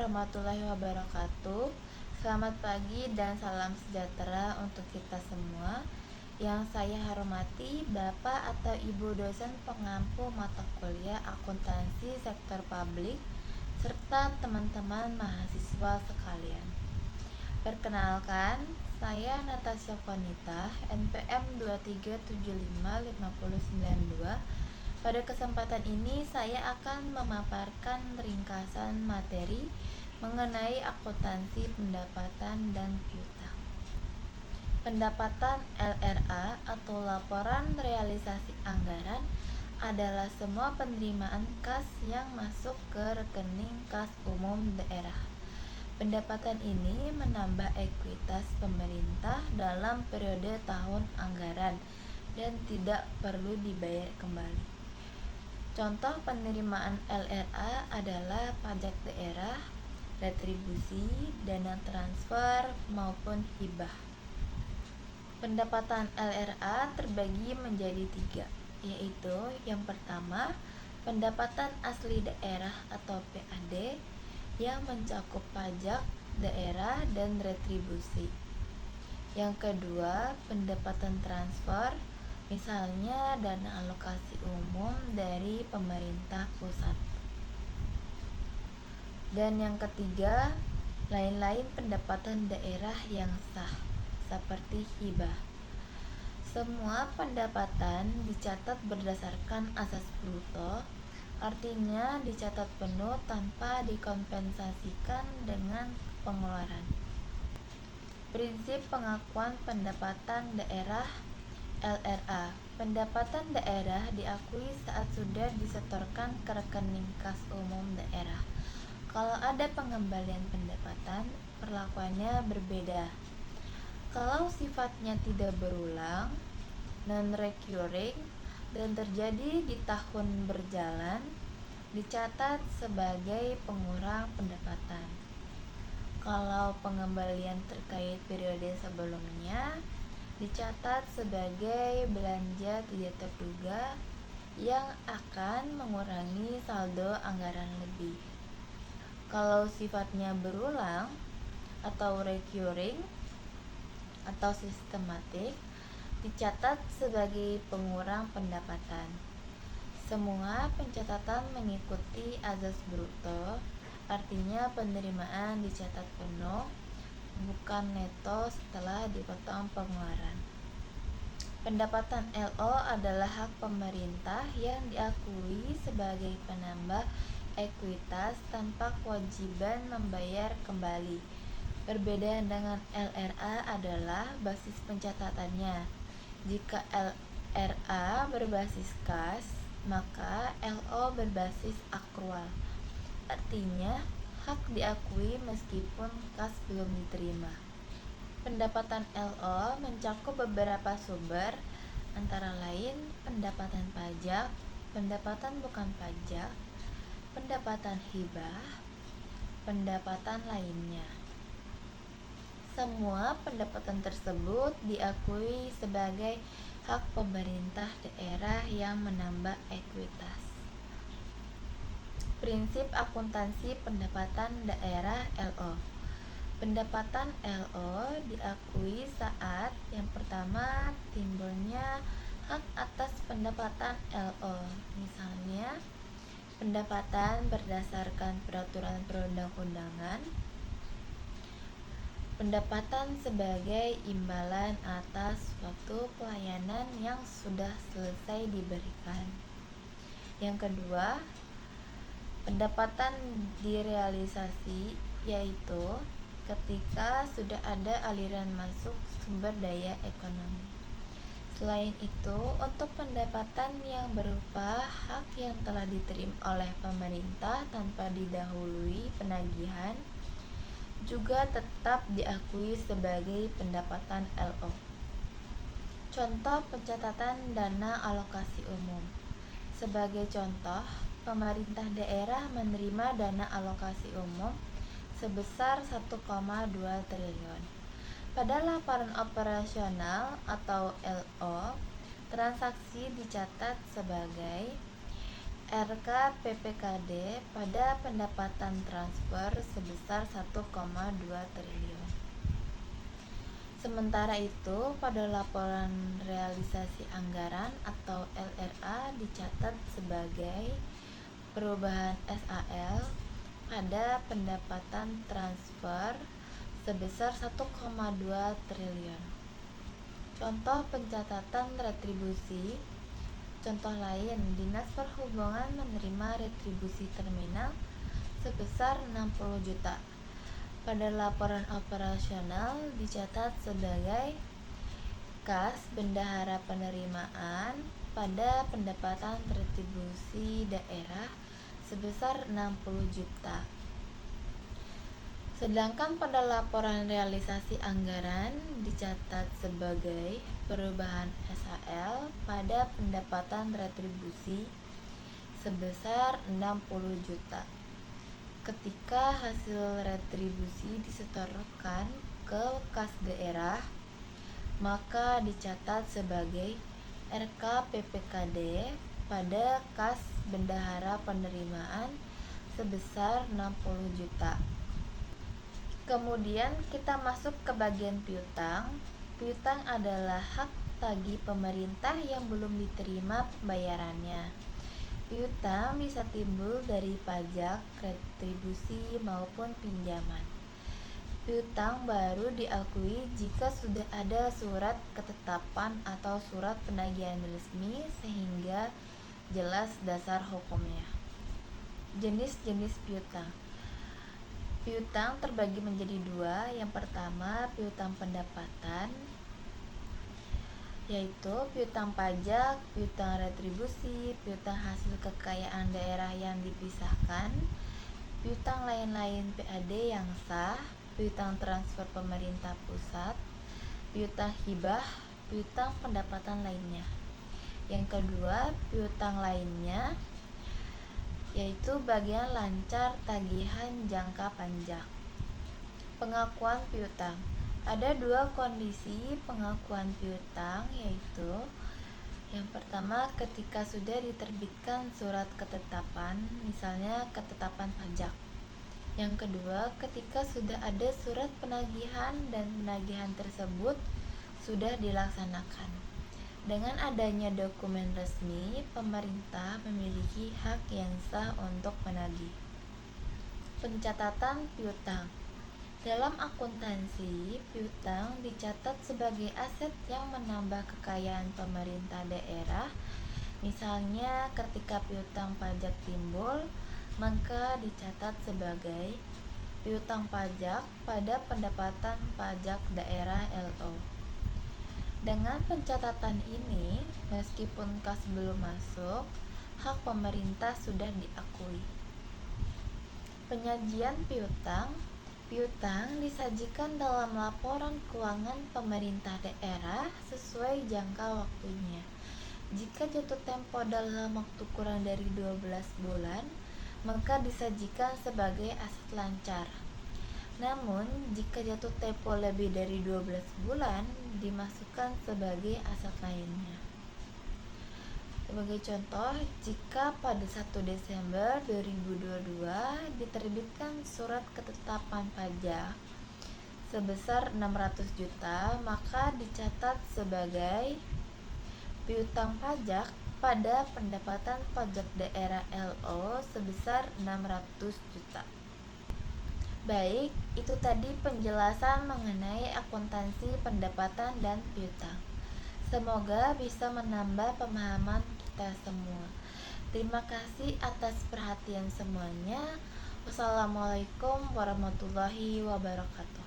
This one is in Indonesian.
warahmatullahi wabarakatuh. Selamat pagi dan salam sejahtera untuk kita semua. Yang saya hormati Bapak atau Ibu dosen pengampu mata kuliah akuntansi sektor publik serta teman-teman mahasiswa sekalian. Perkenalkan, saya Natasha Konita, NPM 2375592. Pada kesempatan ini saya akan memaparkan ringkasan materi mengenai akuntansi pendapatan dan piutang. Pendapatan LRA atau laporan realisasi anggaran adalah semua penerimaan kas yang masuk ke rekening kas umum daerah. Pendapatan ini menambah ekuitas pemerintah dalam periode tahun anggaran dan tidak perlu dibayar kembali. Contoh penerimaan LRA adalah pajak daerah, retribusi, dana transfer, maupun hibah. Pendapatan LRA terbagi menjadi 3, yaitu yang pertama, pendapatan asli daerah atau PAD yang mencakup pajak daerah dan retribusi. Yang kedua, pendapatan transfer, misalnya dana alokasi umum dari pemerintah pusat. Dan yang ketiga, lain-lain pendapatan daerah yang sah, seperti hibah. Semua pendapatan dicatat berdasarkan asas bruto, artinya dicatat penuh tanpa dikompensasikan dengan pengeluaran. Prinsip pengakuan pendapatan daerah LRA. Pendapatan daerah diakui saat sudah disetorkan ke rekening kas umum daerah. Kalau ada pengembalian pendapatan, perlakuannya berbeda. Kalau sifatnya tidak berulang, non-recurring, dan terjadi di tahun berjalan, dicatat sebagai pengurang pendapatan. Kalau pengembalian terkait periode sebelumnya, dicatat sebagai belanja tidak terduga yang akan mengurangi saldo anggaran lebih. Kalau sifatnya berulang atau recurring atau sistematik, dicatat sebagai pengurang pendapatan. Semua pencatatan mengikuti azas bruto, artinya penerimaan dicatat penuh, bukan neto setelah dipotong pengeluaran. Pendapatan LO adalah hak pemerintah yang diakui sebagai penambah ekuitas tanpa kewajiban membayar kembali. Perbedaan dengan LRA adalah basis pencatatannya. Jika LRA berbasis kas, maka LO berbasis akrual. Artinya hak diakui meskipun kas belum diterima. Pendapatan LO mencakup beberapa sumber, antara lain pendapatan pajak, pendapatan bukan pajak, pendapatan hibah, pendapatan lainnya. Semua pendapatan tersebut diakui sebagai hak pemerintah daerah yang menambah ekuitas. Prinsip akuntansi pendapatan daerah LO. Pendapatan LO diakui saat yang pertama timbulnya hak atas pendapatan LO, misalnya pendapatan berdasarkan peraturan perundang-undangan, pendapatan sebagai imbalan atas suatu pelayanan yang sudah selesai diberikan. Yang kedua, pendapatan direalisasi, yaitu ketika sudah ada aliran masuk sumber daya ekonomi. Selain itu, untuk pendapatan yang berupa hak yang telah diterima oleh pemerintah tanpa didahului penagihan, juga tetap diakui sebagai pendapatan LO. Contoh pencatatan dana alokasi umum. Sebagai contoh, pemerintah daerah menerima dana alokasi umum sebesar 1,2 triliun. Pada laporan operasional atau LO, transaksi dicatat sebagai RK PPKD pada pendapatan transfer sebesar 1,2 triliun. Sementara itu, pada laporan realisasi anggaran atau LRA dicatat sebagai perubahan SAL pada pendapatan transfer sebesar 1,2 triliun. Contoh pencatatan retribusi. Contoh lain, Dinas Perhubungan menerima retribusi terminal sebesar 60 juta. Pada laporan operasional dicatat sebagai kas bendahara penerimaan pada pendapatan retribusi daerah sebesar 60 juta. Sedangkan pada laporan realisasi anggaran dicatat sebagai perubahan SAL pada pendapatan retribusi sebesar 60 juta. Ketika hasil retribusi disetorkan ke kas daerah, maka dicatat sebagai RK PPKD pada kas bendahara penerimaan sebesar 60 juta. Kemudian kita masuk ke bagian piutang. Piutang adalah hak tagih pemerintah yang belum diterima pembayarannya. Piutang bisa timbul dari pajak, retribusi, maupun pinjaman. Piutang baru diakui jika sudah ada surat ketetapan atau surat penagihan resmi sehingga jelas dasar hukumnya. Jenis-jenis piutang. Piutang terbagi menjadi dua. Yang pertama, piutang pendapatan, yaitu piutang pajak, piutang retribusi, piutang hasil kekayaan daerah yang dipisahkan, piutang lain-lain PAD yang sah, piutang transfer pemerintah pusat, piutang hibah, piutang pendapatan lainnya. Yang kedua, piutang lainnya, yaitu bagian lancar tagihan jangka panjang. Pengakuan piutang. Ada dua kondisi pengakuan piutang, yaitu yang pertama ketika sudah diterbitkan surat ketetapan, misalnya ketetapan pajak. Yang kedua, ketika sudah ada surat penagihan dan penagihan tersebut sudah dilaksanakan. Dengan adanya dokumen resmi, pemerintah memiliki hak yang sah untuk menagih. Pencatatan piutang. Dalam akuntansi, piutang dicatat sebagai aset yang menambah kekayaan pemerintah daerah. Misalnya, ketika piutang pajak timbul, maka dicatat sebagai piutang pajak pada pendapatan pajak daerah LO. Dengan pencatatan ini, meskipun kas belum masuk, hak pemerintah sudah diakui. Penyajian piutang. Piutang disajikan dalam laporan keuangan pemerintah daerah sesuai jangka waktunya. Jika jatuh tempo dalam waktu kurang dari 12 bulan, maka disajikan sebagai aset lancar. Namun, jika jatuh tempo lebih dari 12 bulan, dimasukkan sebagai aset lainnya. Sebagai contoh, jika pada 1 Desember 2022 diterbitkan surat ketetapan pajak sebesar 600 juta, maka dicatat sebagai piutang pajak pada pendapatan pajak daerah LO sebesar 600 juta. Baik, itu tadi penjelasan mengenai akuntansi pendapatan dan piutang. Semoga bisa menambah pemahaman kita semua. Terima kasih atas perhatian semuanya. Wassalamualaikum warahmatullahi wabarakatuh.